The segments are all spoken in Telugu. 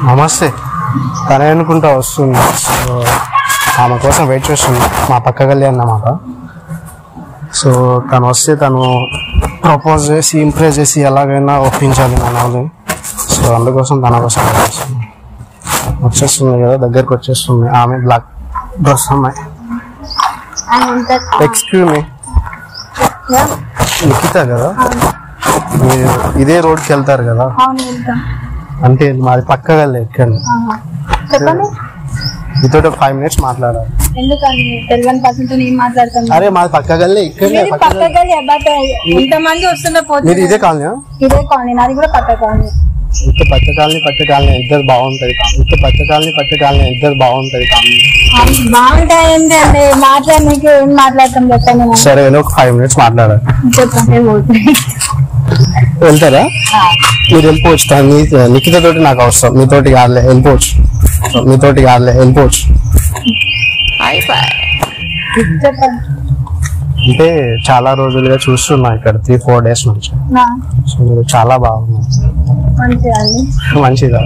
నమస్తే. తనే అనుకుంటా వస్తుంది. సో ఆమె కోసం వెయిట్ చేస్తుంది. మా పక్క గల్లీ అన్నమాట. సో తను వస్తే తను ప్రపోజ్ చేసి ఇంప్రెస్ చేసి ఎలాగైనా ఒప్పించాలి మనల్ని. సో అందుకోసం తన కోసం వచ్చేస్తుంది కదా, దగ్గరికి వచ్చేస్తుంది. ఆమె బ్లాక్ డ్రెస్ అమ్మాయి. ఎక్స్క్యూజ్ మీ, నిఖిత కదా? మీరు ఇదే రోడ్కి వెళ్తారు కదా? అంటే మాది పక్క గల్లీ. ఎక్కండి, మీతో 5 minutes మాట్లాడాలి. అరే మాది పక్క గల్లీ, ఇక్కడే మీరు ఇదే కాలనీ? ఇదే కాలనీ, నాది కూడా పక్క కాలనీ. ఇటు పక్క కాలనీ ఇద్దరు బాగుంటది. ఇటు పక్క కాలనీ ఇద్దరు బాగుంటది. బాగుంటాయండి అండి, మాట్లాడడానికి ఏం మాట్లాడతాం చెప్పండి. సరే ఒక 5 minutes మాట్లాడాలి. వెళ్తారా? మీరు వెళ్ళిపోవచ్చు. నిఖిత తోటి నాకు అవసరం, మీతోటి కాదులే, వెళ్ళిపోవచ్చు. అంటే చాలా రోజులుగా చూస్తున్నా ఇక్కడ 3-4 days నుంచి. సో మీరు చాలా బాగున్నారు. మంచిదా?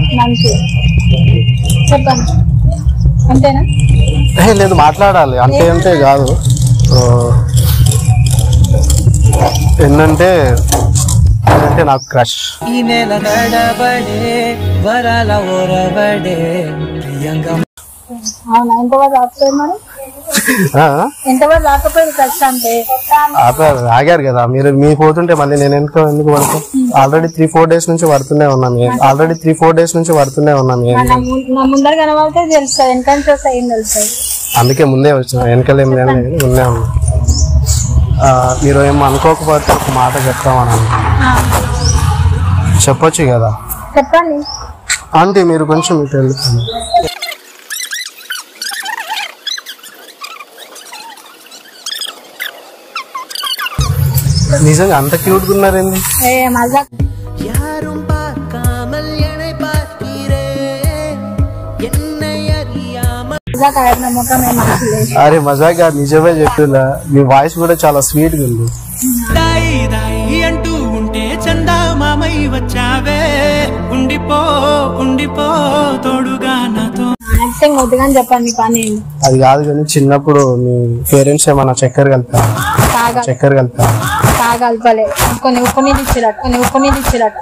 లేదు మాట్లాడాలి. అంటే కాదు, ఏంటంటే నాకు క్రష్. ఆగారు కదా మీరు. మీ పోతుంటే మళ్ళీ నేను ఎందుకు పడతాను? ఆల్రెడీ 3-4 days నుంచి పడుతూనే ఉన్నాను. అందుకే ముందే వచ్చిన, వెనకాల ఏం లేదు, ముందే ఉన్నా. మీరు ఏమో అనుకోకపోతే ఒక మాట చెప్తామని చెప్పొచ్చు కదా? చెప్పండి. అంటే మీరు కొంచెం ఇటు వెళ్తాను. నిజంగా అంత క్యూట్ గా ఉన్నారేంది? అరే మజాక్ కాదు, నిజమే చెప్తున్నా. మీ వాయిస్ కూడా చాలా స్వీట్ గా ఉంది. చెప్పండి. అది కాదు కానీ చిన్నప్పుడు మీ పేరెంట్స్ ఏమన్నా చక్కెర కలుపుతారు? కొన్ని ఉప్పు నీళ్ళు ఇచ్చిరట.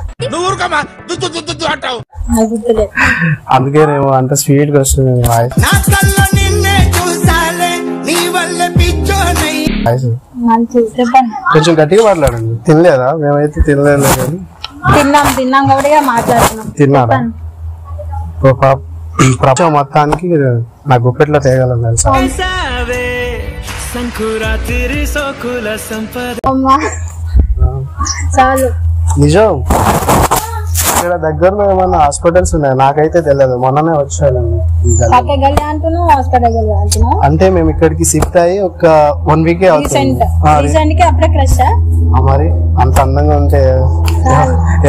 అందుకేనేమో అంత స్వీట్ గా వస్తుంది మీ వాయిస్. కొంచెం గట్టిగా మాట్లాడండి. తినలేదా? మేమైతే తినలేదు కానీ తిన్నాం కాబట్టి మాట్లాడుతున్నాం. తిన్నారా? ప్రపంచం మొత్తానికి నా గుప్పెట్లో తేగలను తెలుసా? నిజం. ఇక్కడ దగ్గరలో ఏమన్నా హాస్పిటల్స్ ఉన్నాయి? నాకైతే తెలియదు, మొన్ననే వచ్చాను. అంటే మేము ఇక్కడికి షిఫ్ట్ అయ్యి ఒక 1 week అవుతుంది. మరి అంత అందంగా ఉంటే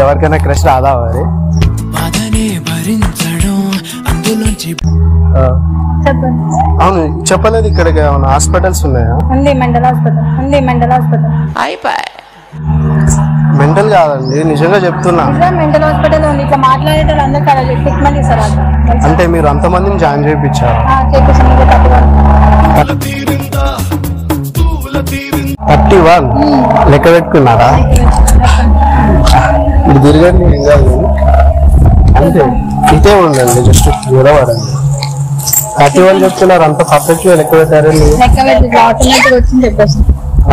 ఎవరికైనా క్రష్ రాదా? మరి అవును చెప్పలేదు. ఇక్కడ ఏమన్నా హాస్పిటల్స్ ఉన్నాయా? మెంటల్ కాదండి, నిజంగా చెప్తున్నా. అంటే మీరు అంతమందిని జాయిన్ చేయించారు? 31 లెక్క పెట్టుకున్నారా? ఇప్పుడు తిరగండి, ఏం కాదు. అంతే, ఇదే ఉండండి, జస్ట్ దూరపడండి. 31 చెప్తున్నారు, అంత పర్ఫెక్ట్ గా లెక్క పెట్టారండి.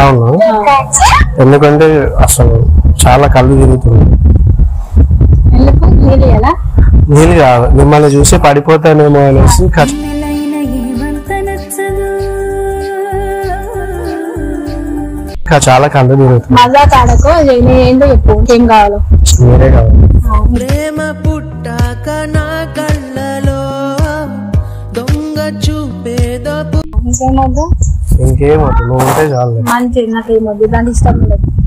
అవును, ఎందుకంటే అసలు చాలా కళ్ళు తిరుగుతుంది. నీళ్ళు కాదు, మిమ్మల్ని చూసి పడిపోతానేమో అనేసి చాలా కళ్ళు తిరుగుతుంది. మీరే కావాలి. ఇంకేమొద్దు, నువ్వు ఉంటే చాలు.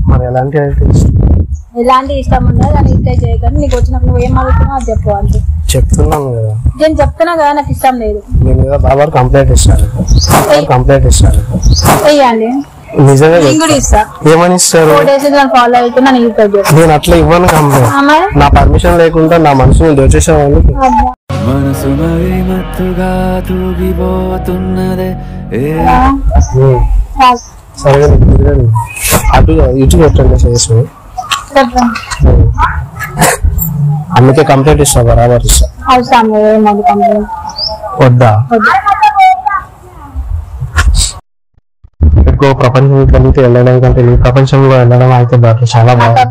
మరి ఎలాంటి ఇష్టం ఉండదు, దాన్ని ఇట్లా చేయకండి. నీకు వచ్చినప్పుడు నువ్వు ఏం అడుగుతున్నావు అది చెప్పు. అంటే చెప్తున్నాను కదా, నేను చెప్తున్నా కదా, నాకు ఇష్టం లేదు. నేను మీద బాబా కంప్లైంట్ ఇస్తాను. వెయ్యండి. నిజంగా నేను కూడా ఇస్తా. ఏమని ఇస్తారు? 4 days నన్ను ఫాలో అయితే నన్ను యూట్యూబ్ చేస్తా. నేను అట్లా ఇవ్వను కంప్లైంట్. నా పర్మిషన్ లేకుండా నా మనసుని దోచేసామని. మనసు మరి మత్తుగా తూగిపోతున్నదే. సరే అటు ఇటు పెట్టండి ఫేస్. అందుకే కంప్లైంట్ ఇస్తా, బరాబర్ ఇస్తా. అవసరం లేదు కంప్లైంట్. వద్దా? ఎక్కువ ప్రపంచం కలిగితే వెళ్ళడం కంటే ఈ ప్రపంచంలో వెళ్ళడం అయితే బెటర్, చాలా బాగుంది.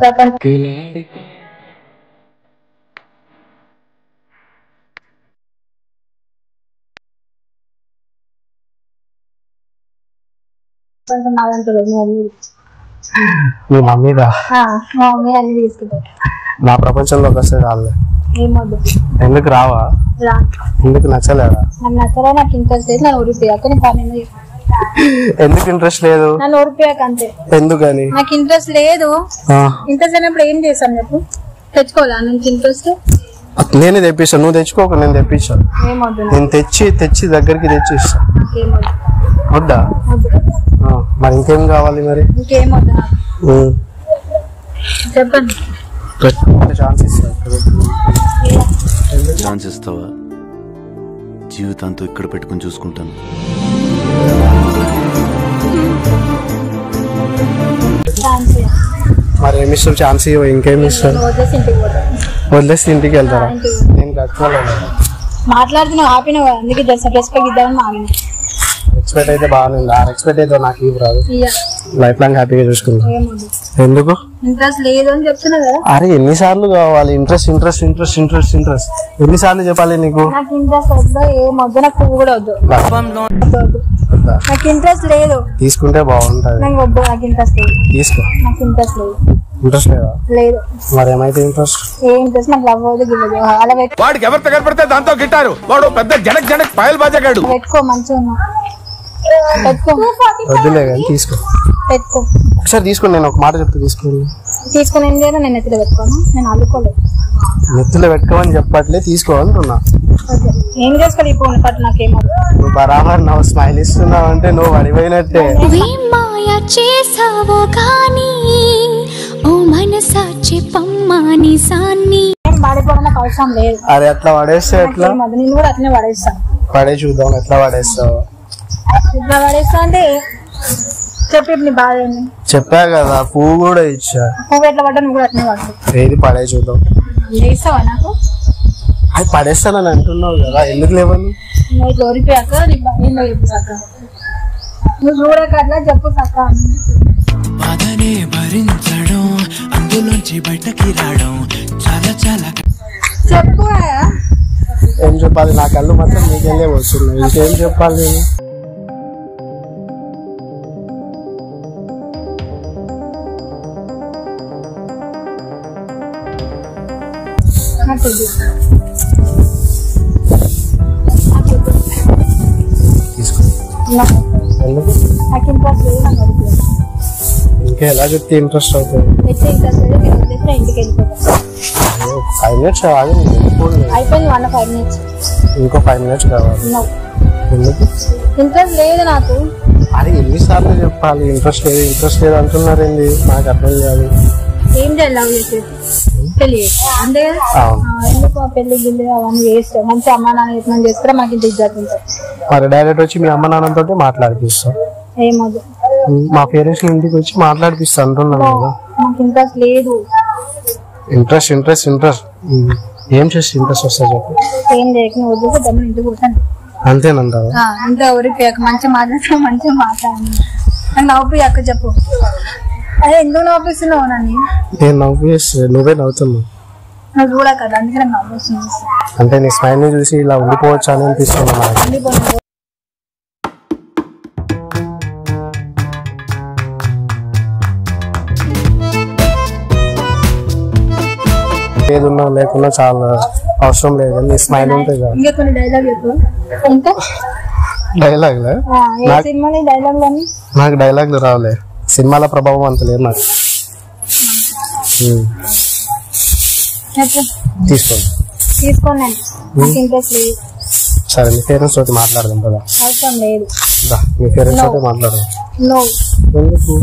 మీ మమ్మీదా? మా మమ్మీ అన్ని తీసుకుంటా. నా ప్రపంచంలోకి వస్తే రాలే. ఏమొద్దు. ఎందుకు రావా? ఎందుకు నచ్చలేదా? నాకు నచ్చలే, నాకు ఇంట్రెస్ట్ లేదు. నన్ను ఊరిపోయాక ఎందుకు ఇంట్రెస్ట్ లేదు? నన్ను ఊరిపోయాక అంతే. ఎందుకని? నాకు ఇంట్రెస్ట్ లేదు. ఇంట్రెస్ట్ అయినప్పుడు ఏం చేస్తాను చెప్పు? తెచ్చుకోవాలా నాకు ఇంట్రెస్ట్? నేనే తెప్పిస్తాను, నువ్వు తెచ్చుకోక నేను తెప్పించాను. నేను తెచ్చి దగ్గరికి తెచ్చి ఇస్తా. వద్దా? మరి ఇంకేం కావాలి? మరి ఇంకేం వద్దు నాకు. చెప్పండి. ఛాన్స్ ఇస్తావా? జీవితాంతో ఇక్కడ పెట్టుకుని చూసుకుంటాను. మరి ఏమి ఇస్తావు? ఛాన్స్ ఇవ్వ. ఇంకేమి ఇస్తావు? వదిలేసి ఇంటికి వెళ్తారా? నేను కట్టుకోలేదు. మాట్లాడుతున్నావు ఆపినావు, అందుకే రెస్పెక్ట్ ఇద్దామని ఆగిన. ఎక్స్పెక్ట్ అయితే బాగానే ఉంది. ఆ ఎక్స్పెక్ట్ అయితే నాకు ఇవ్వ రాదు. లైఫ్ లాంగ్ హ్యాపీగా చూసుకుంటా. ఎందుకు? ఇంట్రెస్ట్ లేదు అని చెప్తున్నా కదా. అరే ఎన్నిసార్లు కావాలి? Interest interest interest interest interest ఎన్నిసార్లు చెప్పాలి నీకు? నాకు ఇంట్రెస్ట్ వద్దు, ఏమొద్దు, నాకు పువ్వు కూడా వద్దు. నాకు ఇంట్రెస్ట్ లేదు. తీసుకుంటే బాగుంటది. నాకు వద్దు, నాకు ఇంట్రెస్ట్ లేదు. తీసుకో. నాకు ఇంట్రెస్ట్ లేదు. ఇంట్రెస్ట్ లేదా? లేదు. మరి ఏమైతే ఇంట్రెస్ట్? ఏ ఇంట్రెస్ట్ నాకు లవ్ అవుతుంది. అలా వాడికి ఎవరు దగ్గర పడితే దాంతో గిట్టారు. వాడు పెద్ద జనక్ జనక్ పాయల్ బాజాగాడు. పెట్టుకో, మంచిగా ఉన్నా. పెట్టుకో. వద్దులే కానీ తీసుకో. పెట్టుకో. ఒకసారి తీసుకోండి, నేను ఒక మాట చెప్తే తీసుకోండి. తీసుకుని ఏం చేయాలి? నేను నెత్తిలో పెట్టుకోను, నేను అల్లుకోలేదు. నెత్తిలో పెట్టుకోమని చెప్పట్లే, తీసుకో అంటున్నా. ఏం చేసుకోవాలి ఇప్పుడు పట్టు? నాకేమో నువ్వు బరాబర్ నువ్వు స్మైల్ ఇస్తున్నావు అంటే నువ్వు పడిపోయినట్టే. పడిపోవడం నాకు అవసరం లేదు. అరే అట్లా పడేస్తే ఎట్లా? నేను కూడా అట్లనే పడేస్తాను. పడే చూద్దాం ఎట్లా పడేస్తావు. ఇట్లా పడేస్తా అంటే చెప్పి నీ బాధ ఏంది? చెప్పా కదా, పువ్వు కూడా ఇచ్చా. పువ్వు ఎట్లా పడ్డా నువ్వు కూడా అట్లనే పడతావు. ఏది పడే చూద్దాం. లేస్తావా నాకు? అది పడేస్తానని అంటున్నావు కదా, ఎందుకు లేవని? నువ్వు ఇట్లా ఓడిపోయాక నీకు ఏందో చెప్పు సక్క. నువ్వు చూడక అట్లా చెప్పు సక్క. బాధనే భరించడం, అందులోంచి బయటకి రావడం చాలా చాలా. చెప్పు. ఏం చెప్పాలి? నా కళ్ళు మాత్రం నీకెళ్ళే వస్తున్నాయి, ఇంకేం చెప్పాలి నేను? నాకు ఇంట్రెస్ట్ లేదు. ఇంకా ఎలా చెప్తే ఇంట్రెస్ట్ అవుతుంది? ఇంట్రెస్ట్ లేదు. మీరు వదిలేసిన ఇంటికి వెళ్ళిపోతాను. 5 minutes ఆగింది. అయిపోయింది 5 minutes. ఇంకో 5 minutes కావాలి. ఎందుకు? ఇంట్రెస్ట్ లేదు నాకు. అది ఎన్నిసార్లు చెప్పాలి? ఇంట్రెస్ట్ లేదు ఇంట్రెస్ట్ లేదు అంటున్నారు ఏంది? నాకు అర్థం కాదు. ఏం చేయాలి? లవ్ చేసేసి పెళ్లి అంతే కదా. ఎందుకు పెళ్లి గిల్లి అవన్నీ చేస్తాం? మంచి అమ్మ నాన్న యత్నం చేస్తారా? మాకు ఇంత ఇజ్జత్ ఉంటుంది. మరి డైరెక్ట్ వచ్చి మీ అమ్మ నాన్నతో మాట్లాడిపిస్తాం. ఏమదు, మా పేరెంట్స్ ఇంటికి వచ్చి మాట్లాడిపిస్తా అంటున్నాను కదా. నాకు ఇంట్రెస్ట్ లేదు. ఇంట్రెస్ట్ ఇంట్రెస్ట్ ఇంట్రెస్ట్ ఏం చేస్తే ఇంట్రెస్ట్ వస్తా చెప్పు. ఏం చేయకుండా వద్దు, దమ్ము ఇంటికి కూర్చోండి. అంతేనంటావా? ఇంత ఊరిపోయాక మంచి మాట్లాడుతున్నా, మంచిగా మాట్లాడండి. నాకు నవ్వుపోయాక చెప్పు. అదే ఎందుకు నవ్వుపిస్తున్నావు నన్ను? నేను నవ్వేస్తే నువ్వే నవ్వుతున్నావు. నువ్వు చూడ కదా, అందుకే నాకు నవ్వుస్తుంది. అంటే నీ స్మైల్ ని చూసి ఇలా ఉండిపోవచ్చు అని అనిపిస్తుంది నాకు. ఏదున్నా లేకున్నా చాలా అవసరం లేదు, నీ స్మైల్ ఉంటే కదా. ఇంకా కొన్ని డైలాగ్ చెప్పు. ఇంకా డైలాగ్లే? సినిమాలో డైలాగ్ నాకు డైలాగ్లు రావులే, సినిమాల ప్రభావం అంత లేదు నాకు. తీసుకోండి. తీసుకోండి, నాకు ఇంట్రెస్ట్ లేదు. సరే మీ పేరెంట్స్ తోటి మాట్లాడదాం కదా. అవసరం లేదు. మీ పేరెంట్స్ తోటి మాట్లాడదాం. నో ఎందుకు?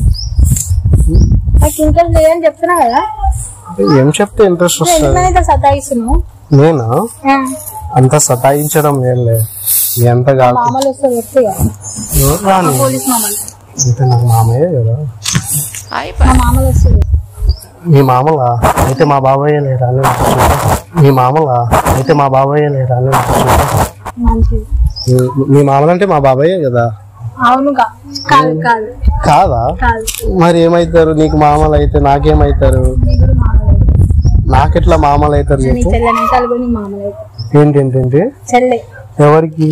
నాకు ఇంట్రెస్ట్ లేదని చెప్తున్నా కదా. ఏం చెప్తే ఇంట్రెస్ట్ వస్తుంది? సతాయిస్తున్నావు. నేనా? అంత సతాయించడం ఏం లేదు. మీ అంత కాదు. మామూలు వస్తుంది పోలీస్ మామూలు. అంటే నాకు మామయ్య కదా. మామూలు వస్తుంది. మీ మామలా అయితే మా బాబాయ్య లేరా అని మీ మామలా అయితే మా బాబాయ్య లేరా అని మంచిది. మీ మామలంటే మా బాబాయ్యే కదా. అవునుగా. కాదు కాదు. కాదా? మరి ఏమైతారు? నీకు మామలు అయితే నాకేమైతారు? నాకెట్లా మామలు అవుతారు చెప్పు. ఏంటేంటేంటి? ఎవరికి?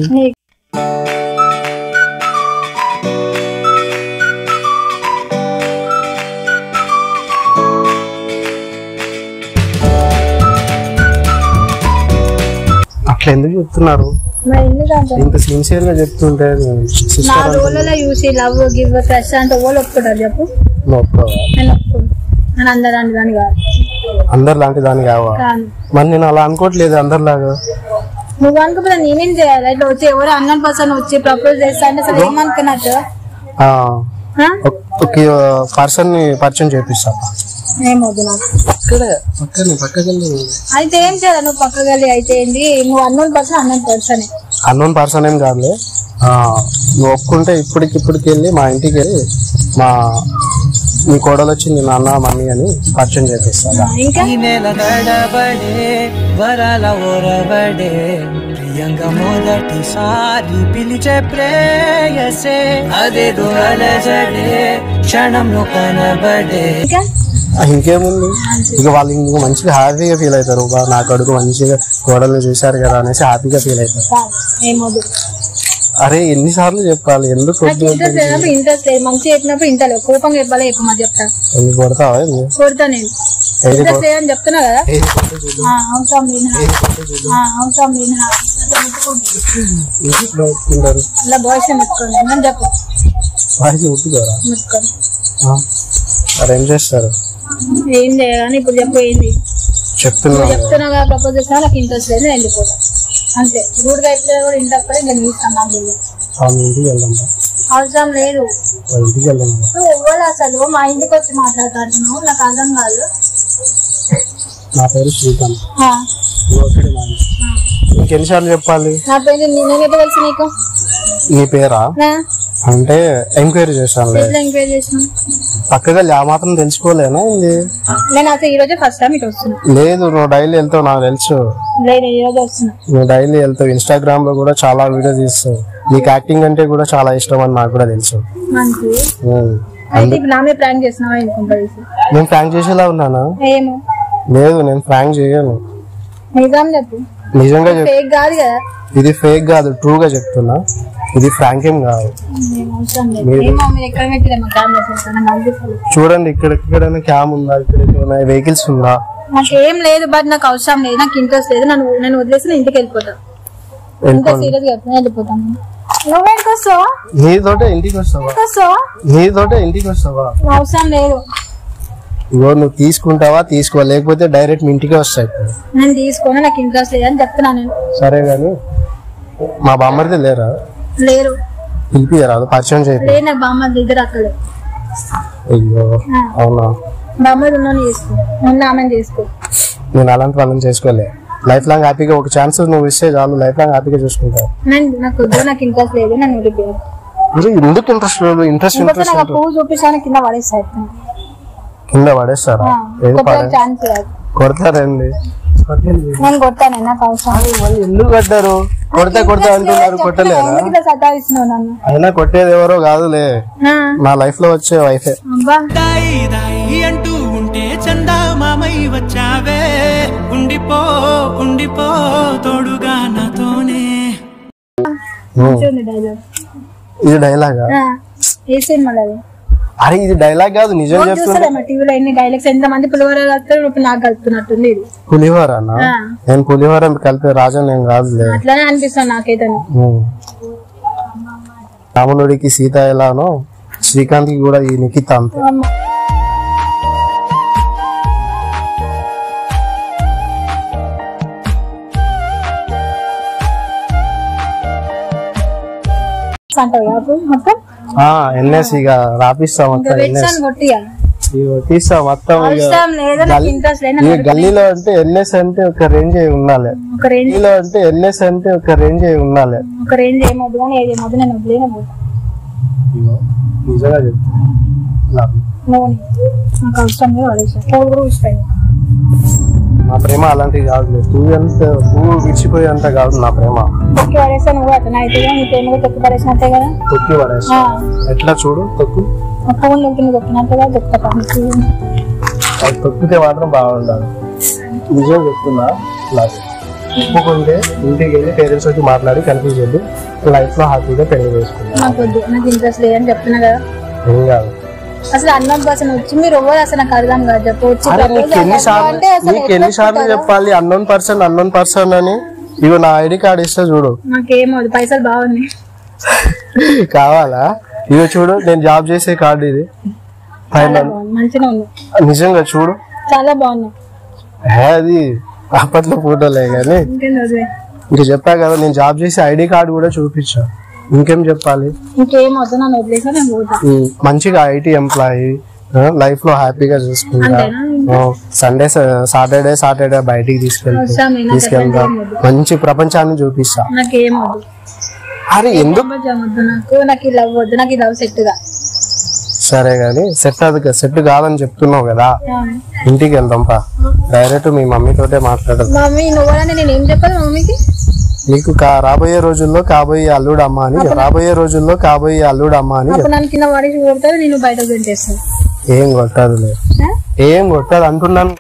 అట్లా ఎందుకు చెప్తున్నారు? ఇంత సిన్సియర్ గా చెప్తుంటే అందరు లాంటి దాని కావా? మరి నేను అలా అనుకోవట్లేదు అందరిలాగా. నువ్వు అనుకోపోతే నేనేం చేయాలి? ఇట్లా వచ్చి ఎవరో అన్నోన్ పర్సన్ వచ్చి ప్రపోజ్ చేస్తా అంటే అసలు ఏమనుకున్నట్టు ఒక పర్సన్ ని పరిచయం చేపిస్తా. ఏమవుతుంది నాకు అయితే ఏం చేయాలి? నువ్వు పక్కగలి అయితే ఏంటి? నువ్వు అన్నోన్ పర్సన్ ఏం కాదులే. నువ్వు ఒప్పుకుంటే ఇప్పటికి వెళ్ళి మా ఇంటికి వెళ్ళి మీ కోడలు వచ్చింది నాన్న మమ్మీ అని పరిచయం చేపిస్తా. ఇంకా మొదటిసారి పిలిచే ప్రేయసే అదేదో అలజడే క్షణంలో కనబడే. ఇంకేముంది? ఇక వాళ్ళు ఇంక మంచిగా హ్యాపీగా ఫీల్ అవుతారు. నా కొడుకు మంచిగా కోడల్ని చూశారు కదా అనేసి హ్యాపీగా ఫీల్ అవుతారు. అరే ఎన్నిసార్లు చెప్పాలి? ఎందుకు ఇంట్రెస్ట్ లేదు. మంచి చెప్పినప్పుడు ఇంటలో కోపంగా చెప్పాలి. చెప్తా ఎందుకు కొడతావా? కొడతా నేను. ఇంట్రెస్ట్ లేదని చెప్తున్నా కదా. అవసరం ఇలా బాయ్స్ ముట్టుకోండి అని చెప్పు. బాయ్స్ ముట్టుకోరా? ముట్టుకోండి. మరి ఏం చేస్తారు? ఏం చేయగానే ఇప్పుడు చెప్పు. ఏంది చెప్తున్నా కదా? ప్రపోజ్ చేసినా నాకు ఇంట్రెస్ట్ లేదు, నేను వెళ్ళిపోతా అంతే. రూడ్గా అయితే కూడా ఇంటప్పుడు నేను ఇస్తాను. ఇంటికి వెళ్దాం. అవసరం లేదు. ఇంటికి వెళ్దాం. నువ్వు ఎవ్వరు అసలు మా ఇంటికి వచ్చి మాట్లాడుతున్నావు? నాకు అర్థం కాదు. నా పేరు శ్రీకాంత్. ఇంకెన్నిసార్లు చెప్పాలి? నా పేరు నేనైతే తెలుసు నీకు. నీ పేరా? అంటే ఎంక్వైరీ చేశాను. ఎంక్వైరీ చేసిన పక్కగా ఆ మాత్రం తెలుసుకోలేనా? నేను అసలు ఈ రోజే ఫస్ట్ టైం ఇటు వస్తున్నా. లేదు, నువ్వు డైలీ వెళ్తావు నాకు తెలుసు. లేదు, ఈ రోజు వస్తున్నా. నువ్వు డైలీ వెళ్తావు. ఇన్స్టాగ్రామ్ లో కూడా చాలా వీడియో తీస్తావు. నీకు యాక్టింగ్ అంటే కూడా చాలా ఇష్టం అని నాకు కూడా తెలుసు. నామే ప్రాంక్ చేస్తున్నావా? నేను ప్రాంక్ చేసేలా ఉన్నానా? ఏమో. లేదు, నేను ప్రాంక్ చేయను. నిజం చెప్పు. నిజంగా చెప్పు. ఫేక్ కాదు కదా. ఇది ఫేక్ కాదు, ట్రూ గా చెప్తున్నా. ఇది ఫ్రాంక్ ఏం కాదు. చూడండి, ఇక్కడ క్యామ్ ఉందా? ఇక్కడ వెహికల్స్ ఉందా? నాకేం లేదు. బట్ నాకు అవసరం లేదు, నాకు ఇంట్రెస్ట్ లేదు. నేను వదిలేసి ఇంటికి వెళ్ళిపోతా. సీరియస్ గా వెళ్ళిపోతాను. నీతోటే ఇంటికి వస్తావా? అవసరం లేదు. ఇగో నువ్వు తీసుకుంటావా? తీసుకో, లేకపోతే డైరెక్ట్ మీ ఇంటికే వస్తాయి. నేను తీసుకోను, నాకు ఇంట్రెస్ట్ లేదని చెప్తున్నాను. సరే గాని మా బామ్మర్ది లేరా? లేరు. పిలిపియరాదు, పరిచయం చేయాలి. లేదు, నాకు బామ్మర్ది దగ్గర అక్కడే. అయ్యో అవునా? బామ్మర్ది ఉన్నాను, చేసుకో. ముందు ఆమెను చేసుకో. నేను అలాంటి వాళ్ళని చేసుకోలే. లైఫ్ లాంగ్ హ్యాపీగా ఒక ఛాన్స్ నువ్వు ఇస్తే చాలు, లైఫ్ లాంగ్ హ్యాపీగా చూసుకుంటావు. నాకు ఇంట్రెస్ట్ లేదు, నన్ను వదిలిపోయాను. ఎందుకు ఇంట్రెస్ట్ లేదు? ఇంట్రెస్ట్ పువ్వు చూపించాను, కింద పడేస్తారు. కింద పడేస్తారా? కొడతారండి. నేను కొట్టాను, నాకు అవసరం. ఎందుకు కొట్టారు? కొడతా అంటున్నారు, కొట్టలేరా? అయినా కొట్టేది ఎవరో కాదులే, నా లైఫ్ లో వచ్చే వైఫే. అంటూ ఉంటే చందా మామై వచ్చావే, ఉండిపో తోడుగా నాతోనే. ఇది డైలాగా? అరే ఇది డైలాగ్ కాదు, నిజం చెప్తున్నా. టీవీలో ఎన్ని డైలాగ్స్, ఎంత మంది పులిహోర కలుపుతారు, ఇప్పుడు నాకు కలుపుతున్నట్టుంది. పులిహోరనా? నేను పులిహోర కలిపే రాజా నేను కాదులే. అట్లానే అనిపిస్తాను నాకైతే. రాములుడికి సీత ఎలానో శ్రీకాంత్ కి కూడా ఈ నిఖిత అంతే. అంటావు అప్పుడు మొత్తం ఎన్ఎస్ ఇక రాపిస్తా మొత్తం ఎన్ఎస్ తీస్తా మొత్తం. ఈ గల్లీలో అంటే ఎన్ఎస్ అంటే ఒక రేంజ్ అయి ఉండాలి. గల్లీలో అంటే ఎన్ఎస్ అంటే ఒక రేంజ్ అయి ఉండాలి. ఒక రేంజ్ ఏమొద్దు కానీ ఏదేమొద్దు నేను వదిలేనే పోతా. నిజంగా చెప్తా నాకు అవసరం లేదు కూడా ఇష్టం. నా ప్రేమ అలాంటివి కాదు. పువ్వు విడిచిపోయేంత కాదు నా ప్రేమ. తొక్కి పడేస్తా నువ్వు అతను అయితే నీ ప్రేమ తొక్కి పడేసినట్టే కదా. తొక్కి పడేస్తా ఎట్లా చూడు తొక్కు పువ్వులు తొక్కినట్టుగా తొక్కుతా. అది తొక్కితే మాత్రం బాగుండాలి. నిజం చెప్తున్నా. ఒప్పుకుంటే ఇంటికి వెళ్ళి పేరెంట్స్ వచ్చి మాట్లాడి కన్ఫ్యూజ్ చేద్దు లైఫ్ లో హ్యాపీగా పెళ్లి చేసుకుంటాం. నాకు ఇంట్రెస్ట్ లేదని చెప్తున్నా కదా. ఏం కాదు అసలు అన్నోన్ పర్సన్ వచ్చి మీరు ఎవరు అసలు నాకు అర్థం కాదు చెప్పవచ్చు. నీకు ఎన్నిసార్లు చెప్పాలి అన్నోన్ పర్సన్ అని. ఇగో నా ఐడి కార్డు ఇస్తా చూడు. నాకేమో పైసలు బాగున్నాయి. కావాలా? ఇగో చూడు నేను జాబ్ చేసే కార్డు ఇది. మంచిగా ఉంది నిజంగా చూడు చాలా బాగున్నాయి. అది అప్పట్లో ఫోటోలే కానీ ఇంకా చెప్పా కదా నేను జాబ్ చేసే ఐడి కార్డు కూడా చూపించా. ఇంకేం చెప్పాలి? ఇంకేం వద్దు నన్ను వదిలేసా నేను పోతా. మంచిగా ఐటీ ఎంప్లాయీ లైఫ్ లో హ్యాపీగా చూసుకుంటా. సాటర్డే బయటికి తీసుకెళ్తా మంచి ప్రపంచాన్ని చూపిస్తా. నాకేం వద్దు. అరే ఎందుకు నాకు ఈ లవ్ వద్దు. నాకు ఈ లవ్ సెట్ గా. సరే గాని సెట్ కాదని చెప్తున్నావు కదా ఇంటికి వెళ్దాం పా. డైరెక్ట్ మీ మమ్మీ తోటే మాట్లాడదు. మమ్మీ నువ్వని నేను ఏం చెప్పాలి మమ్మీకి? నీకు రాబోయే రోజుల్లో కాబోయే అల్లుడు అమ్మ అని నన్ను కింద పడేసి కొడతారు నేను బయటకు పెట్టేస్తాను. ఏం కొట్టదు అంటున్నాను.